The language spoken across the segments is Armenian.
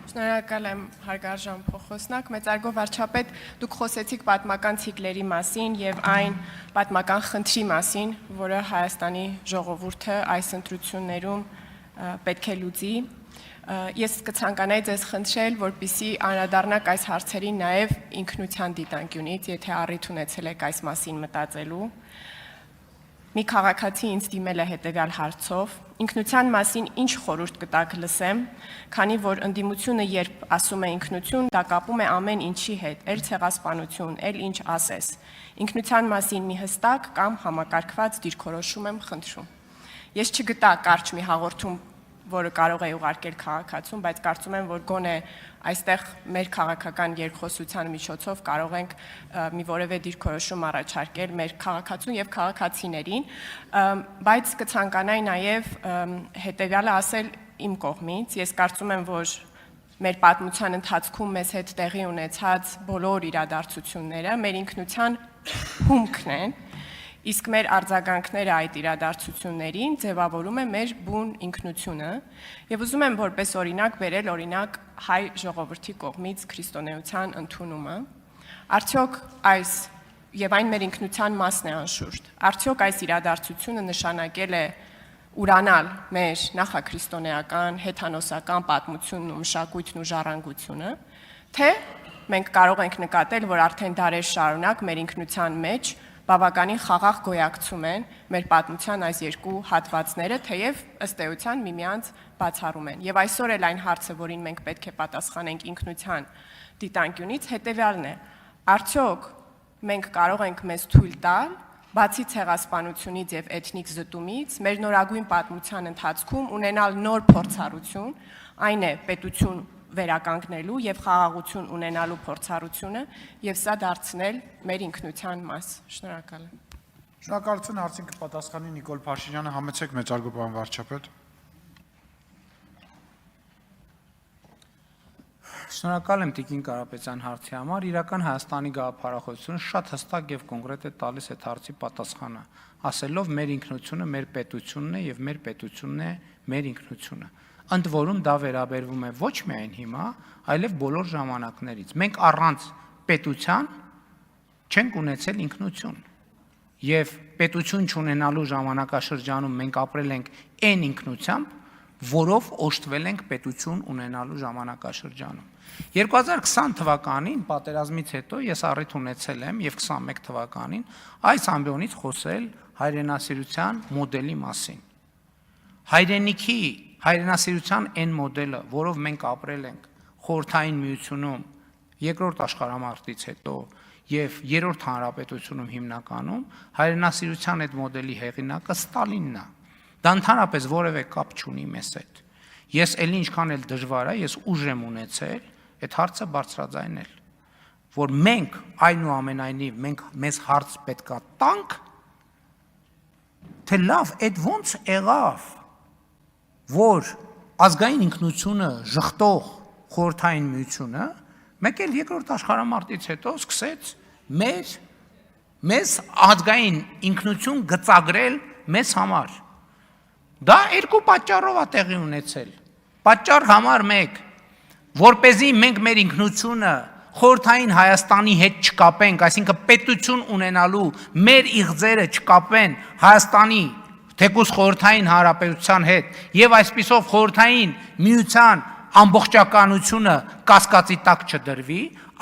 Շնորհակալ եմ հարգարժան փոխոսնակ, մեծարգո վարչապետ, դուք խոսեցիք պատմական ցիկլերի մասին եւ այն պատմական խնդրի մասին, որը Հայաստանի ժողովուրդը այս ընտրություններում պետք է լուծի։ Ես կցանկանայի ձեզ խնդրել, որպեսզի անդրադառնաք այս հարցերին նաեւ ինքնության դիտանկյունից, եթե առիթ ունեցել եք այս մասին մտածելու։ Մի քաղաքացի ինձ դիմել է հետևյալ հարցով. ինքնության մասին ինչ խորհուրդ կտաք լսեմ, քանի որ ընդդիմությունը երբ ասում է ինքնություն, դա կապում է ամեն ինչի հետ, էլ ցեղասպանություն, էլ ինչ ասես։ Ինքնության մասին մի հստակ կամ համակարգված դիրքորոշում եմ խնդրում։ Ես չգտա կարճ մի հաղորդում, որը կարող է ուղարկել քաղաքացուն, բայց կարծում եմ, որ գոնե այստեղ մեր քաղաքական երկխոսության միջոցով կարող ենք մի որևէ դիրքորոշում առաջարկել մեր քաղաքացուն եւ քաղաքացիներին, բայց կցանկանայի նաեւ հետեւյալը ասել իմ կողմից։ Ես կարծում եմ, որ մեր պատմության ընթացքում մեզ հետ տեղի ունեցած բոլոր իրադարձությունները մեր ինքնության հումքն են, իսկ մեր արձագանքները այդ իրադարձություններին ձևավորում է մեր բուն ինքնությունը եւ ուզում եմ որպես օրինակ բերել օրինակ հայ ժողովրդի կողմից քրիստոնեության ընդունումը արդյոք այս եւ այն մեր ինքնության մասն է անշուշտ արդյոք այս իրադարձությունը նշանակել է ուրանալ մեր նախաքրիստոնեական հեթանոսական պատմությունն ու մշակույթն ու ժառանգությունը թե մենք կարող ենք նկատել որ արդեն դարեր շարունակ մեր ինքնության մեջ բավականին խաղաղ գոյակցում են մեր պատմության այս երկու հատվածները, թեև ըստ էության միմյանց բացառում են։ Եվ այսօր էլ այն հարցը, որին մենք պետք է պատասխանենք ինքնության դիտանկյունից, հետևյալն է. արդյոք մենք կարող ենք մեզ թույլ տալ, բացի ցեղասպանությունից եւ էթնիկ զտումից, մեր նորագույն պատմության ընթացքում ունենալ նոր փորձառություն, այն է պետություն վերականգնելու եւ խաղաղություն ունենալու փորձառությունը եւ սա դարձնել մեր ինքնության մաս։ Շնորհակալ եմ։ Շնորհակալություն, հարցին կպատասխանի Նիկոլ Փաշինյանը, համեցեք մեծարգո պարոն վարչապետ։ Շնորհակալ եմ Տիկին Կարապետյան հարցի համար, իրական Հայաստանի գաղափարախոսությունը շատ հստակ եւ կոնկրետ է տալիս այդ հարցի պատասխանը, ասելով մեր ինքնությունը մեր պետությունն է եւ մեր պետությունն է մեր ինքնությունը։ Ընդ որում դա վերաբերվում է ոչ միայն հիմա, այլև բոլոր ժամանակներից։ Մենք առանց պետության չենք ունեցել ինքնություն։ Եվ պետություն չունենալու ժամանակաշրջանում մենք ապրել ենք այն ինքնությամբ, որով օժտվել ենք պետություն ունենալու ժամանակաշրջանում։ 2020 թվականին պատերազմից հետո ես առիթ ունեցել եմ եւ 21 թվականին այս ամբիոնից խոսել հայրենասիրության մոդելի մասին։ Հայրենասիրության այն մոդելը, որով մենք ապրել ենք խորհրդային միությունում երկրորդ աշխարհամարտից հետո եւ երրորդ հանրապետությունում հիմնականում, հայրենասիրության այդ մոդելի հեղինակը Ստալինն է։ Դա ընդհանրապես որևէ կապ չունի մեզ հետ։ Ես ել ինչքան էլ դժվար է, ես ուժ եմ ունեցել այդ հարցը բարձրաձայնել, որ մենք այնուամենայնիվ մենք մեզ հարց պետքա տանք, թե լավ, այդ ոնց եղավ, որ ազգային ինքնությունը ժխտող խորհրդային միությունը մեկ էլ երկրորդ աշխարհամարտից հետո սկսեց մեզ ազգային ինքնություն գծագրել մեզ համար։ Դա երկու պատճառով է տեղի ունեցել։ Պատճառ համար 1, որպեսզի մենք մեր ինքնությունը խորհրդային Հայաստանի հետ չկապենք, այսինքն պետություն ունենալու մեր իղձերը չկապեն Հայաստանի թեկուզ խորհրդային հանրապետության հետ եւ այսպիսով խորհրդային միության ամբողջականությունը կասկածի տակ չդրվի,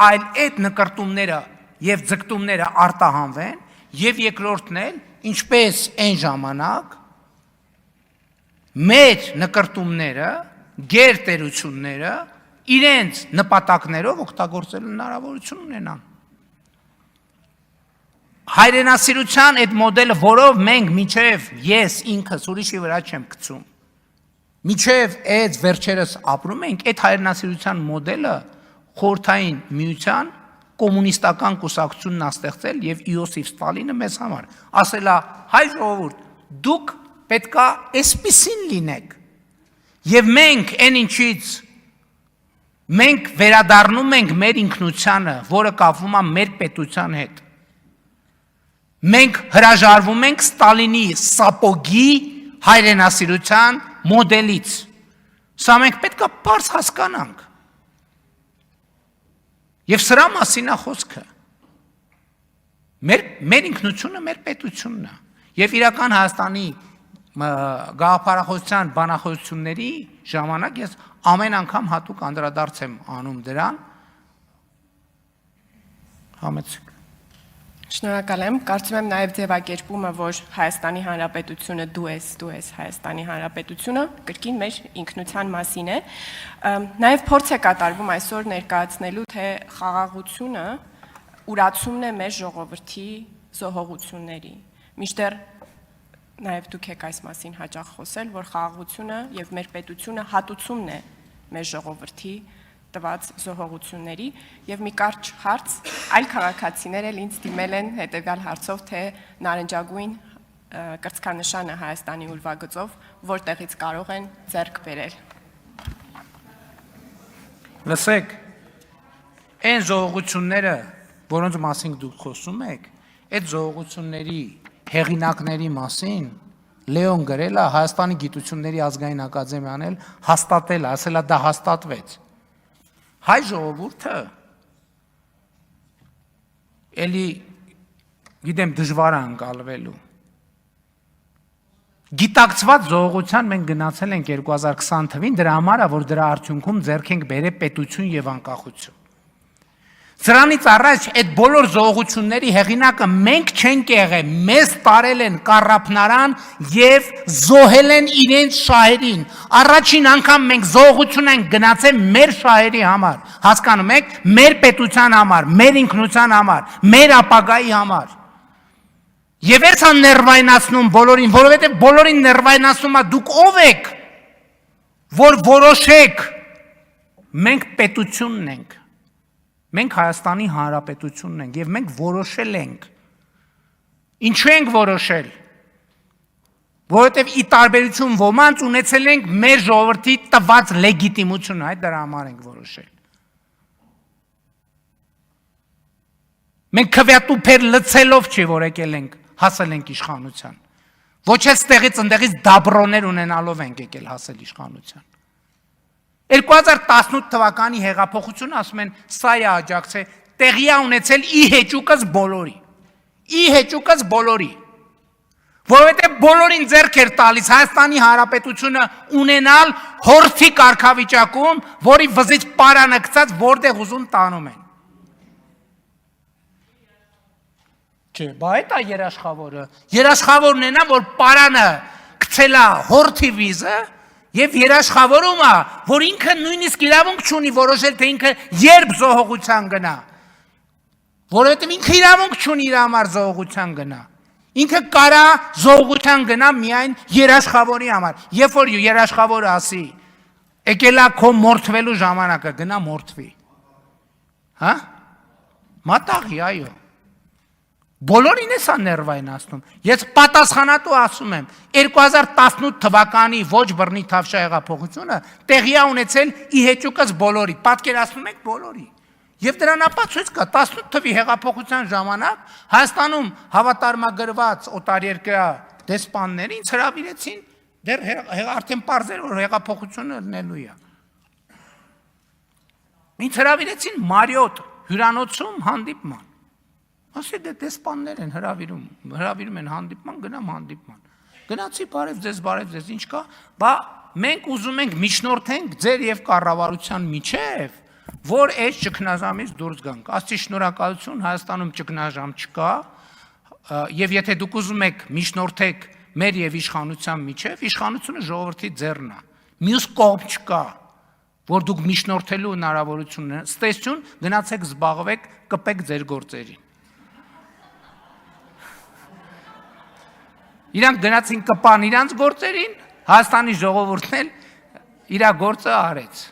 այլ այդ նկարտումները եւ ձգտումները արտահանվեն եւ երկրորդն էլ, ինչպես այն ժամանակ մեր նկարտումները, գերտերությունները իրենց նպատակներով օգտագործելու հնարավորություն ունենան։ Հայրենասիրության այդ մոդելը, որով մենք միջև ես ինքս ուրիշի վրա չեմ գցում, միջև այդ վերջերս ապրում ենք, այդ հայրենասիրության մոդելը խորհրդային միության կոմունիստական կուսակցությունն է ստեղծել եւ Իոսիֆ Ստալինը մեզ համար ասել է հայ ժողովուրդ, դուք պետքա այսպիսին լինեք եւ մենք այն ինչից մենք վերադառնում ենք մեր ինքնությանը, որը կապվում է մեր պետության հետ։ Մենք հրաժարվում ենք Ստալինի սապոգի հայրենասիրության մոդելից։ Սա մենք պետք է պարզ հասկանանք։ Եվ սրա մասին է խոսքը։ Մեր ինքնությունը մեր պետությունն է։ Եվ իրական Հայաստանի գաղափարախոսության բանախոսությունների ժամանակ ես ամեն անգամ հատուկ անդրադարձ եմ անում դրան։ Համեցեք։ Շնորհակալ եմ, կարծում եմ նաև ձևակերպումը, որ Հայաստանի Հանրապետությունը դու ես Հայաստանի Հանրապետությունը, կրկին մեր ինքնության մասին է։ Նաև փորձ է կատարվում այսօր ներկայացնելու, թե խաղաղությունը ուրացումն է մեր ժողովրդի զոհողությունների։ Մինչդեռ նաև դուք եք այս մասին հաճախ խոսել, որ խաղաղությունը եւ մեր պետությունը հատուցումն է մեր ժողովրդի տված զոհողությունների եւ մի կարճ հարց այլ քաղաքացիներ էլ ինձ դիմել են հետեւյալ հարցով, թե նարնջագույն կրծքանշանը Հայաստանի ուրվագծով որտեղից կարող են ձեռք բերել։ Լսեք, այն զոհողությունները, որոնց մասին դուք խոսում եք, այդ զոհողությունների հեղինակների մասին Լեոն գրել է Հայաստանի գիտությունների ազգային ակադեմիան էլ հաստատել, ասել է դա հաստատվեց։ Հայ ժողովուրդը էլի գիտեմ դժվար է անցալվելու։ Գիտակցված զոհողության մենք գնացել ենք 2020 թվին, դրա համար է, որ դրա արդյունքում ձեռք ենք բերել պետություն եւ անկախություն։ Սրանից առաջ այդ բոլոր զոհողությունների հեղինակը մենք չենք եղել, մեզ տարել են կառափնարան եւ զոհել են իրենց շահերին։ Առաջին անգամ մենք զոհողություն ենք գնացել մեր շահերի համար, հասկանում եք, մեր պետության համար, մեր ինքնության համար, մեր ապագայի համար։ Եվ այս են ներվայնացնում բոլորին, որովհետեւ բոլորին ներվայնացնում է դուք ով եք, որ որոշեք։ Մենք պետությունն ենք։ Մենք Հայաստանի Հանրապետությունն ենք եւ մենք որոշել ենք։ Ինչու ենք որոշել։ Որովհետեւ ի տարբերություն ոմանց ունեցել ենք մեր ժողովրդի տված լեգիտիմությունը, այդ դրա համար ենք որոշել։ Մենք քվեատուփեր լցելով չի որ եկել ենք, հասել ենք իշխանության։ Ոչ էլ ստեղից ընդեղից դաբրոներ ունենալով ենք եկել հասել իշխանության։ 2018 թվականի հեղափոխությունը ասում են սա է աջակցել, տեղի է ունեցել ի հեճուկս բոլորի։ Ի հեճուկս բոլորի։ Որովհետև բոլորին ձեռք էր տալիս Հայաստանի Հանրապետությունը ունենալ հորթի կարգավիճակում, որի վզից պարանը գցած որտեղ ուզում տանում են։ Չէ, բա այդ է երաշխավորը։ Երաշխավորն է նա, որ պարանը գցել է հորթի վիզը եւ երաշխավորում է, որ ինքը նույնիսկ իրավունք չունի որոշել, թե ինքը երբ զոհողության գնա։ Որովհետեւ ինքը իրավունք չունի իր համար զոհողության գնա։ Ինքը կարա զոհողության գնա միայն երաշխավորի համար։ Երբ որ երաշխավորը ասի, եկելա քո մորթվելու ժամանակը, գնա մորթվի։ Հա? Մատաղի, այո։ Բոլորին է սա ներվայնացնում։ Ես պատասխանատու ասում եմ, 2018 թվականի ոչ բռնի թավշա հեղափոխությունը տեղի է ունեցել ի հեճուկս բոլորի, պատկերացնում եք բոլորի։ Եվ դրան ապացույց կա 18 թվի հեղափոխության ժամանակ Հայաստանում հավատարմագրված օտարերկրյա դեսպանները ինձ հրավիրեցին, դեռ արդեն պարզ էր, որ հեղափոխությունը լինելու է։ Ինձ հրավիրեցին Մարիոտ հյուրանոցում հանդիպման։ Ասի դե դեսպաններ են հրավիրում են հանդիպման, գնամ հանդիպման։ Գնացի բարև ձեզ, ինչ կա, բա մենք ուզում ենք միջնորդենք ձեր եւ կառավարության միջև, որ այս ճգնաժամից դուրս գանք։ Աստծի շնորհակալություն, Հայաստանում ճգնաժամ չկա, եւ եթե դուք ուզում եք միջնորդեք մեր եւ իշխանության միջև, իշխանությունը ժողովրդի ձեռն է։ Մյուս կողմ չկա, որ դուք միջնորդելու հնարավորություն ունեն։ Ստեսություն, գնացեք զբաղվեք, կպեք ձեր գործերին։ Իրանք գնացին կպան իրանց գործերին, Հայաստանի ժողովուրդն էլ իր գործը արեց։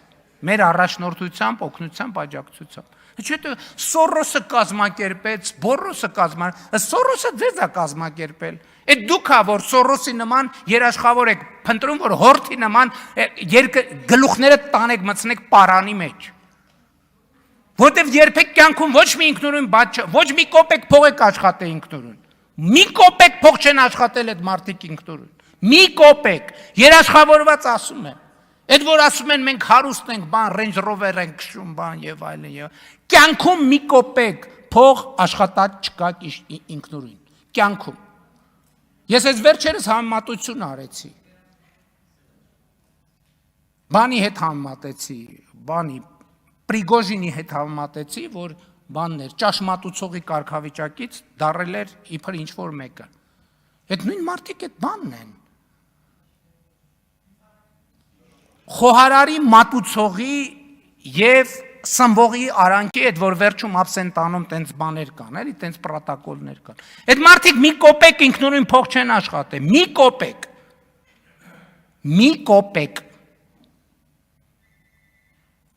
Մեր առաջնորդությամբ, օգնությամբ, աջակցությամբ։ Չէ՞ Սորոսը կազմակերպեց, Բորոսը Սորոսը ձեզ է կազմակերպել։ Այդ դուք ա որ Սորոսի նման երաշխավոր եք, փնտրում որ հորթի նման գլուխները տանեք, մտցնեք պարանի մեջ։ Որտեվ երբեք կյանքում ոչ մի ինքնուրույն բաց, ոչ մի կոպեկ փող եք աշխատել ինքնուրույն։ Մի կոպեկ փող չեն աշխատել այդ մարդիկ ինքնուրույն։ Մի կոպեկ, երաշխավորված ասում եմ։ Այդ որ ասում են մենք հարուստ ենք, բան Range Rover ենք քշում, բան եւ այլն եւ կյանքում մի կոպեկ փող աշխատած չկա ինքնուրույն։ Կյանքում։ Ես այս վերջերս համեմատություն արեցի։ Բանի հետ համեմատեցի, բանի Պրիգոժինի հետ համեմատեցի, որ բաններ ճաշմատուցողի կարգավիճակից դարել էր իբր ինչ որ մեկը։ Այդ նույն մարդիկ այդ բանն են։ Խոհարարի մատուցողի եւ սմբողի արանքի այդ որ վերջում absent-անում տենց բաներ կան, էլի տենց պրոտոկոլներ կան։ Այդ մարդիկ մի կոպեկ ինքնուրույն փող չեն աշխատել, մի կոպեկ։ Մի կոպեկ։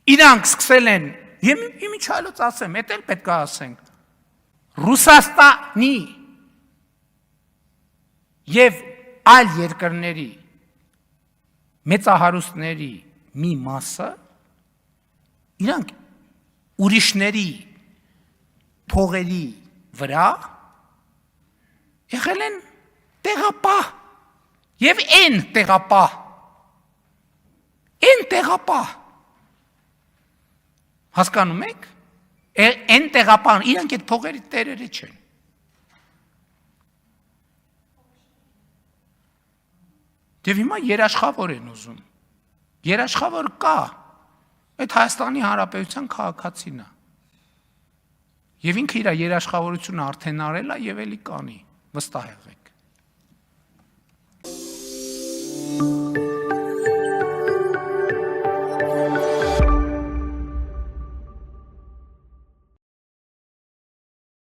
Իրանք սկսել են, իմիջ այլոց ասեմ, էդ էլ պետք է ասենք, Ռուսաստանի և այլ երկրների մեծահարուստների մի մասը, իրանք ուրիշների փողերի վրա եղել են տեղապահ և են տեղապահ, հասկանում եք, են տեղապահ, իրանք այդ փողերի տերերը չեն։ Եվ հիմա երաշխավոր են ուզում, երաշխավոր կա, այդ Հայաստանի Հանրապետության քաղաքացին է, և ինքը իր երաշխավորությունը արդեն արել է և էլի կանի, վստահ եղեք։